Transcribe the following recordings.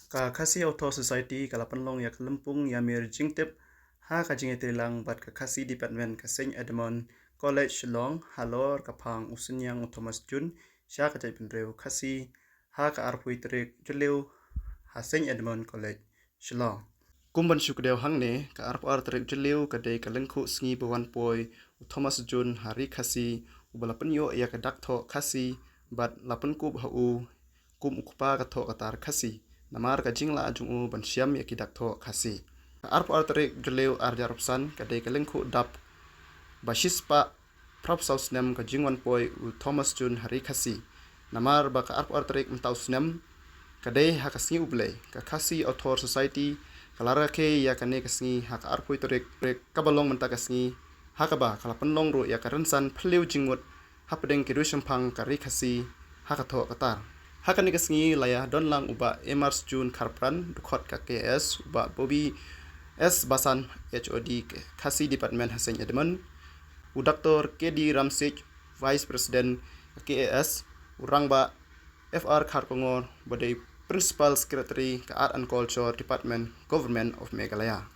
Ka kasi auto society kala penlong ya kelempung ya mir jingtip ha ka jinge trilang bat ka kasi department ka Saint Edmund College Shillong halor ka phang usinyang Thomas Jun sha ka jai pendreu kasi ha ka arpui trik juleu ha Saint Edmund College Shillong kumban shukdeu hangne ka ar trik juleu ka dei ka lengkhu sngi bawan poi Thomas Jun hari kasi ubala penyo ya ka daktho kasi bat lapen kub ha u kum ukpa ka tho ka tar kasi namar ka jingla ajungu ban siam ya kidak tho khasi arpo artrik juleu arjarupsan kadai kalengku dap basispa propsaus nem ka jingwan poi u Thomas Jun hari khasi namar ba ka arpo artrik mtaus nem kadai hakasni uble ka khasi author society kalara ke ya kane kasni hak arpo itrik kabalong menta kasni hakaba kala penlong ro ya karensan phleu jingmut hapdeng kirusham phang kari khasi hakatho katar hakani kasngi laya donlang uba Emars Jun Kharpran dukhot ka KS uba Bobby S Basan HOD Khasi Department Hasen Edmund u Dr. KD Ramsik Vice President KAS urangba FR Kharkongor badai Principal Secretary ka Art and Culture Department Government of Meghalaya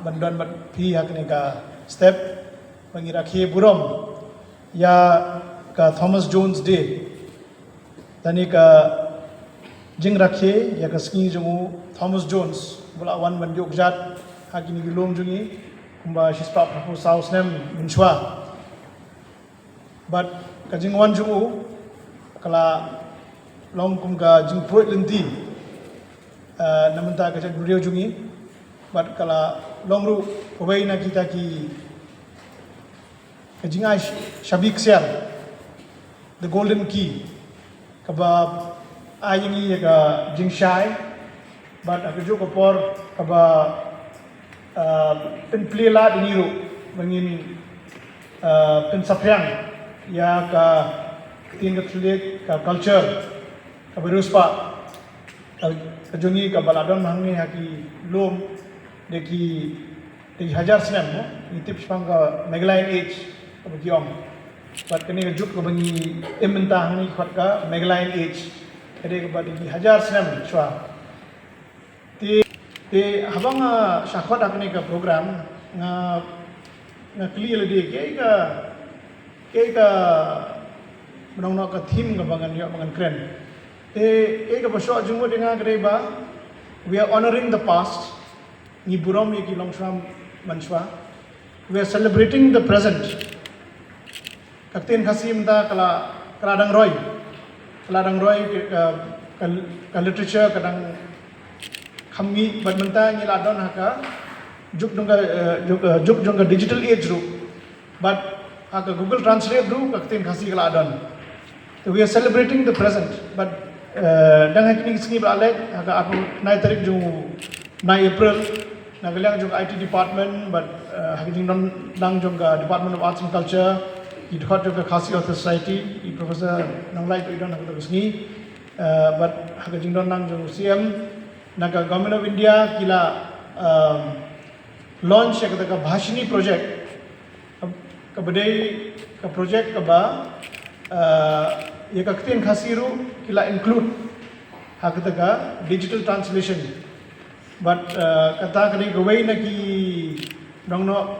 bantuan pi hakni ka step pangirakhi burom ya ka Thomas Jones Day tani ka jing rakhe ya ka ski jungu Thomas Jones bula wan ban yok jat hakini gilom jungi kumba shispa prapu saus nem minchwa but ka jing wan jungu kala long kum ka jing proit lenti namenta ka jat video jungi but kala long ru kobai na kita ki ka jingai shabik siar the golden key kaba ayingi ka jingshai but akajo ko por kaba pen plela diniru mangin pen sapyang ya ka tin ka thlek ka culture ka beruspa ka jongi ka baladon mangni haki lom deki hajar senam no itip spanga Meghalaya age ka giong but kini juk ko bangi imenta ni khat ka Meghalaya age kade ka badi hajar senam chwa te habang shakhot akni ka program nga clear le ke ka menong ka theme ka bangan yo bangan kren te ka basho jungo dinga kade ba we are honoring the past ni burom ye ki longsham manchwa we are celebrating the present kakten khasim da kaladang roy ka literature kadang khamgi badmenta ni ladon haka juk dongga digital age ru but haka Google Translate ru kakten khasi kaladon so we are celebrating the present but dang hakini singi balek haka aku nai tarik ju 9 April nagalang jong IT department but hakini non dang jong Department of Arts and Culture di dekat juga Khasi Auto Society di Profesor Nanglai tu idon aku terus ni but haka jingdon nang jong CM naga Government of India kila launch ya kata Bhashini project ka badai ka project ka ba ya ka kten khasi ru kila include haka kata digital translation but kata kani gawai na ki dongno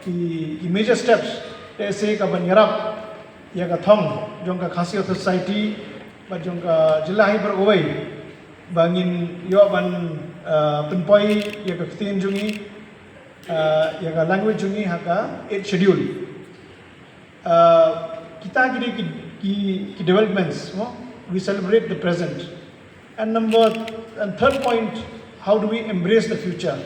ki major steps ऐसे का बनियारप या का थम जों का खासी सोसाइटी बा जों का जिला ही पर ओवई bangin yo ban penpoi ya ka ktin jungi ya ka language jungi haka 8 schedule kita gini ki developments no we celebrate the present and third point how do we embrace the future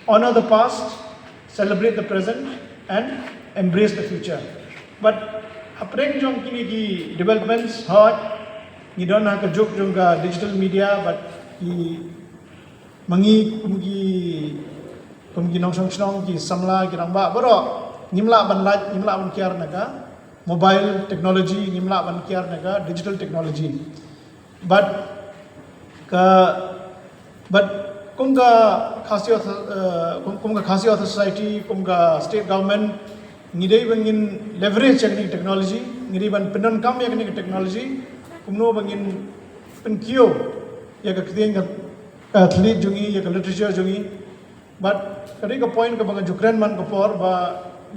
honor the past celebrate the present and embrace the future but apreng jong kini ki developments hot ni don ha ka juk jong ka digital media but ki mangi kumgi nong song ki samla ki rangba boro nimla ban kiar naga mobile technology nimla ban kiar naga digital technology but kumga khasi auto society kumga state government ngidai bangin leverage yakni technology ngidai ban penan kam yakni technology kumno bangin penkio ya ka kitian ka athlete jungi ya ka literature jungi but kari ka point ka bang jukran man ka por ba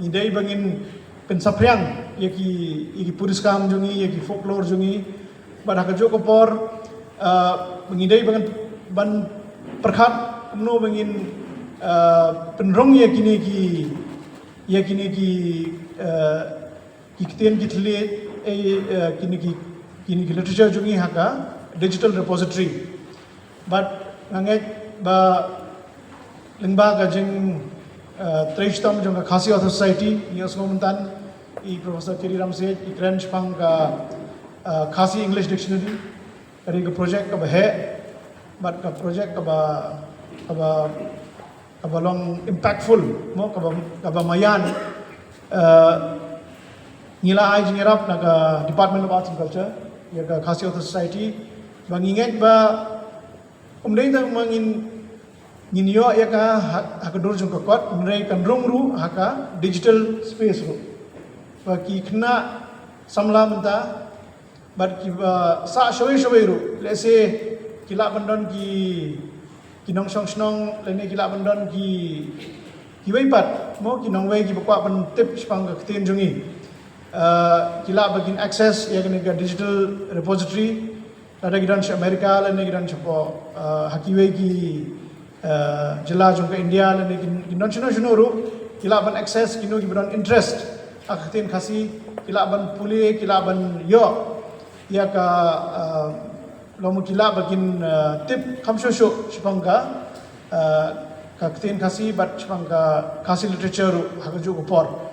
idei bangin pensapriang ya ki puriskam jungi ya ki folklore jungi ba ka jo ka por mengidei bangan ban perkhat no bangin penrong ya kini ki kitian ki thle kini ki literature jungi haka digital repository but nganget ba lingba ka jing treishtam jong ka khasi author society nios ngomentan I professor Kiri Ramsey I kren spang ka khasi english dictionary kari ka project ka ba he but ka project ka ba long impactful mo ka ba mayan nila ai jingirap na ka Department of Arts and Culture ya ka khasi author society banginget ba umdei ta mangin ninyo ya ka hakador jong ka kot mrei kan rongru haka digital space ru ba ki khna samla menta but ki sa shoi ru lese kila bandon ki nong song snong lene kila bandon ki weipat mo ki nong wei ki bakwa ban tip spang ka kten jongi kila bagin access ya ka digital repository ada gidan shi Amerika lene gidan shi po hakiwe ki jela jong ka India lene gidan shino ru kila ban access kino ki ban interest aktin khasi kila ban puli kila ban yo ya ka lomu kila bagin tip khamsho shipanga ka ktin khasi bat shipanga khasi literature hakaju upor